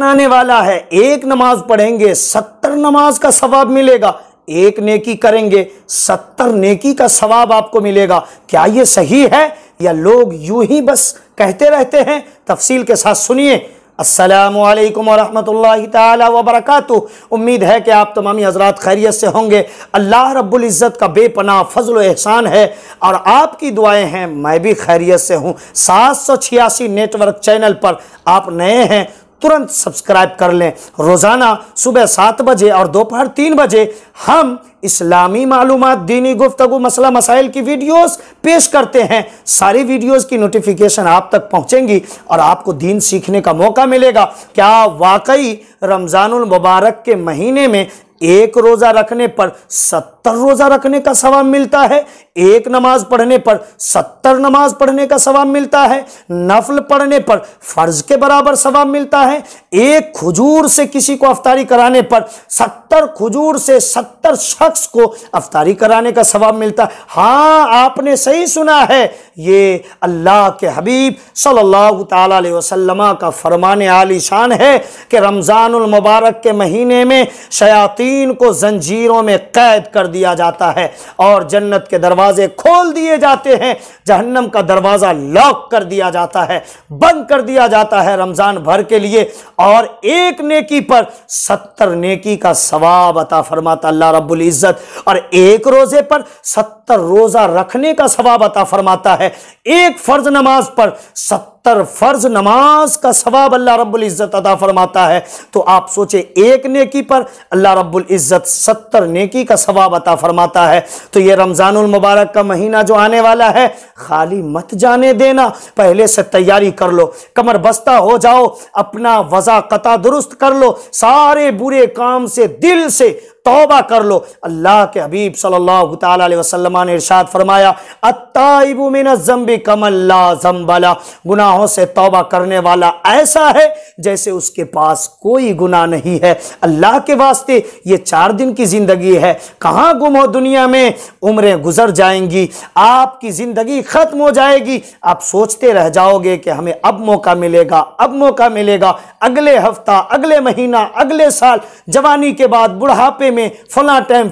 آنے والا ہے، ایک نماز پڑھیں گے 70 نماز کا ثواب ملے گا، ایک نیکی کریں گے 70 نیکی کا ثواب آپ کو ملے گا۔ کیا یہ صحیح ہے یا لوگ یوں ہی بس کہتے رہتے ہیں؟ تفصیل کے ساتھ سنیے۔ السلام علیکم ورحمۃ اللہ تعالی وبرکاتہ۔ امید ہے کہ آپ تمامی حضرات خیریت سے ہوں گے۔ اللہ رب العزت کا بے پناہ فضل و احسان ہے اور آپ کی دعائیں ہیں، میں بھی خیریت سے ہوں۔ 786 نیٹ ورک چینل پر آپ نئے ہیں، ترنت سبسکرائب کر لیں۔ روزانہ صبح 7 بجے اور دوپہر 3 بجے ہم اسلامی معلومات، دینی گفتگو، مسئلہ مسائل کی ویڈیوز پیش کرتے ہیں۔ ساری ویڈیوز کی نوٹیفیکیشن آپ تک پہنچیں گی اور آپ کو دین سیکھنے کا موقع ملے گا۔ کیا واقعی رمضان المبارک کے مہینے میں ایک روزہ رکھنے پر 70 روزہ رکھنے کا ثواب ملتا ہے؟ ایک نماز پڑھنے پر 70 نماز پڑھنے کا ثواب ملتا ہے؟ نفل پڑھنے پر فرض کے برابر ثواب ملتا ہے؟ ایک کھجور سے کسی کو افطاری کرانے پر 70 کھجور سے 70 شخص کو افطاری کرانے کا ثواب ملتا ہے۔ ہاں، آپ نے صحیح سنا ہے، یہ اللہ کے حبیب صلی اللہ تعالی علیہ وسلم کا فرمان عالی شان ہے کہ رمضان المبارک کے مہینے میں شیاطین کو زنجیروں میں قید کر دیا جاتا ہے اور جنت کے دروازے کھول دیے جاتے ہیں، جہنم کا دروازہ لاک کر دیا جاتا ہے، بند کر دیا جاتا ہے رمضان بھر کے لیے، اور ایک نیکی پر 70 نیکی کا ثواب عطا فرماتا اللہ رب العزت، اور ایک روزے پر 70 روزہ رکھنے کا ثواب عطا فرماتا ہے، ایک فرض نماز پر 70 فرض نماز کا ثواب اللہ رب العزت عطا فرماتا ہے۔ تو آپ سوچیں، ایک نیکی پر اللہ رب العزت 70 نیکی کا ثواب عطا فرماتا ہے۔ تو یہ رمضان المبارک کا مہینہ جو آنے والا ہے، خالی مت جانے دینا، پہلے سے تیاری کر لو، کمر بستہ ہو جاؤ، اپنا وضع قطع درست کر لو، سارے برے کام سے دل سے توبہ کر لو۔ اللہ کے حبیب صلی اللہ تعالی علیہ وسلم نے ارشاد فرمایا، التائب من الذنب کمن لا ذنب لہ، گناہوں سے توبہ کرنے والا ایسا ہے جیسے اس کے پاس کوئی گناہ نہیں ہے۔ اللہ کے واسطے یہ 4 دن کی زندگی ہے، کہاں گم ہو دنیا میں، عمریں گزر جائیں گی، آپ کی زندگی ختم ہو جائے گی، آپ سوچتے رہ جاؤ گے کہ ہمیں اب موقع ملے گا، اب موقع ملے گا، اگلے ہفتہ، اگلے مہینہ، اگلے سال، جوانی کے بعد بڑھاپے میں فلاں ٹائم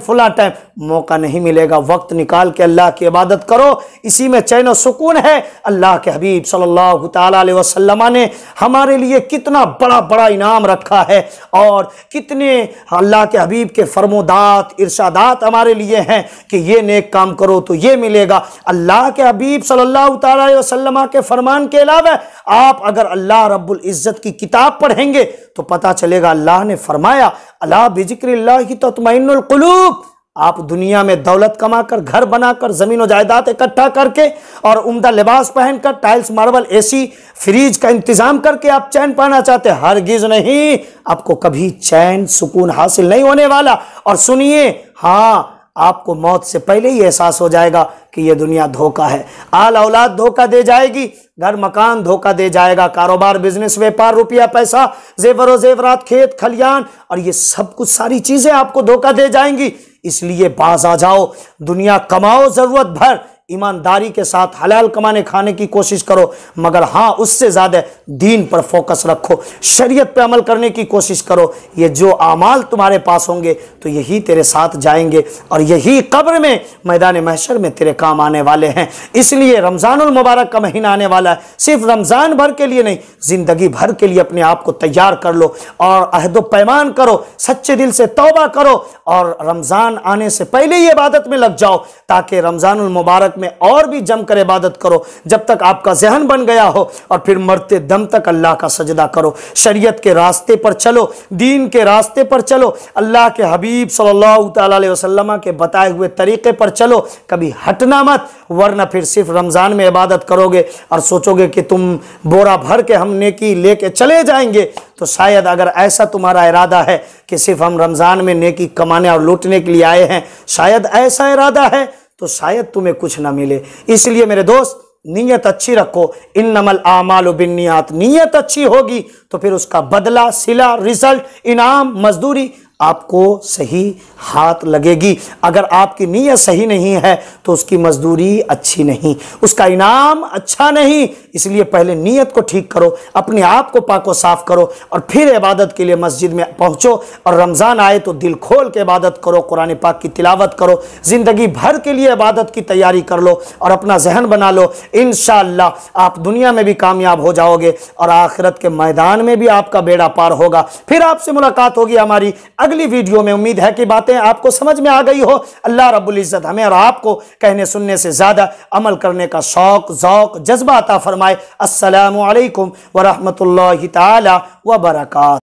موقع نہیں ملے گا۔ وقت نکال کے اللہ کی عبادت کرو، اسی میں چین و سکون ہے۔ اللہ کے حبیب صلی اللہ تعالی علیہ وسلم نے ہمارے لیے کتنا بڑا بڑا انعام رکھا ہے، اور کتنے اللہ کے حبیب کے فرمودات، ارشادات ہمارے لیے ہیں کہ یہ نیک کام کرو تو یہ ملے گا۔ اللہ کے حبیب صلی اللہ تعالی علیہ وسلم کے فرمان کے علاوہ آپ اگر اللہ رب العزت کی کتاب پڑھیں گے تو پتہ چلے گا اللہ نے فرمایا، الا بذکر اللہ تطمئن القلوب۔ آپ دنیا میں دولت کما کر، گھر بنا کر، زمین و جائیداد اکٹھا کر کے اور عمدہ لباس پہن کر، ٹائلز، ماربل، اے سی، فریج کا انتظام کر کے آپ چین پانا چاہتے ہیں؟ ہرگز نہیں، آپ کو کبھی چین سکون حاصل نہیں ہونے والا۔ اور سنیے، ہاں، آپ کو موت سے پہلے ہی احساس ہو جائے گا کہ یہ دنیا دھوکہ ہے، آل اولاد دھوکہ دے جائے گی، گھر مکان دھوکہ دے جائے گا، کاروبار، بزنس، ویپار، روپیہ پیسہ، زیور و زیورات، کھیت کھلیان، اور یہ سب کچھ ساری چیزیں آپ کو دھوکہ دے جائیں گی۔ اس لیے باز آ جاؤ، دنیا کماؤ ضرورت بھر، ایمانداری کے ساتھ حلال کمانے کھانے کی کوشش کرو، مگر ہاں اس سے زیادہ دین پر فوکس رکھو، شریعت پہ عمل کرنے کی کوشش کرو۔ یہ جو اعمال تمہارے پاس ہوں گے تو یہی تیرے ساتھ جائیں گے اور یہی قبر میں، میدان محشر میں تیرے کام آنے والے ہیں۔ اس لیے رمضان المبارک کا مہینہ آنے والا ہے، صرف رمضان بھر کے لیے نہیں، زندگی بھر کے لیے اپنے آپ کو تیار کر لو اور عہد و پیمان کرو، سچے دل سے توبہ کرو اور رمضان آنے سے پہلے ہی عبادت میں لگ جاؤ، تاکہ رمضان المبارک میں اور بھی جم کر عبادت کرو جب تک آپ کا ذہن بن گیا ہو، اور پھر مرتے دم تک اللہ کا سجدہ کرو، شریعت کے راستے پر چلو، دین کے راستے پر چلو، اللہ کے حبیب صلی اللہ تعالی علیہ وسلم کے بتائے ہوئے طریقے پر چلو، کبھی ہٹنا مت، ورنہ پھر صرف رمضان میں عبادت کرو گے اور سوچو گے کہ تم بورا بھر کے ہم نیکی لے کے چلے جائیں گے۔ تو شاید اگر ایسا تمہارا ارادہ ہے کہ صرف ہم رمضان میں نیکی کمانے اور لوٹنے کے لیے آئے ہیں، شاید ایسا ارادہ ہے تو شاید تمہیں کچھ نہ ملے۔ اس لیے میرے دوست، نیت اچھی رکھو، انما الاعمال بالنیات، نیت اچھی ہوگی تو پھر اس کا بدلہ، صلہ، رزلٹ، انعام، مزدوری آپ کو صحیح ہاتھ لگے گی۔ اگر آپ کی نیت صحیح نہیں ہے تو اس کی مزدوری اچھی نہیں، اس کا انعام اچھا نہیں۔ اس لیے پہلے نیت کو ٹھیک کرو، اپنے آپ کو پاک و صاف کرو، اور پھر عبادت کے لیے مسجد میں پہنچو۔ اور رمضان آئے تو دل کھول کے عبادت کرو، قرآن پاک کی تلاوت کرو، زندگی بھر کے لیے عبادت کی تیاری کر لو اور اپنا ذہن بنا لو۔ انشاءاللہ آپ دنیا میں بھی کامیاب ہو جاؤ گے اور آخرت کے میدان میں بھی آپ کا بیڑا پار ہوگا۔ پھر آپ سے ملاقات ہوگی ہماری اگلی ویڈیو میں۔ امید ہے کہ باتیں آپ کو سمجھ میں آ گئی ہو۔ اللہ رب العزت ہمیں اور آپ کو کہنے سننے سے زیادہ عمل کرنے کا شوق، ذوق، جذبہ عطا فرمائے۔ السلام علیکم ورحمۃ اللہ تعالی وبرکاتہ۔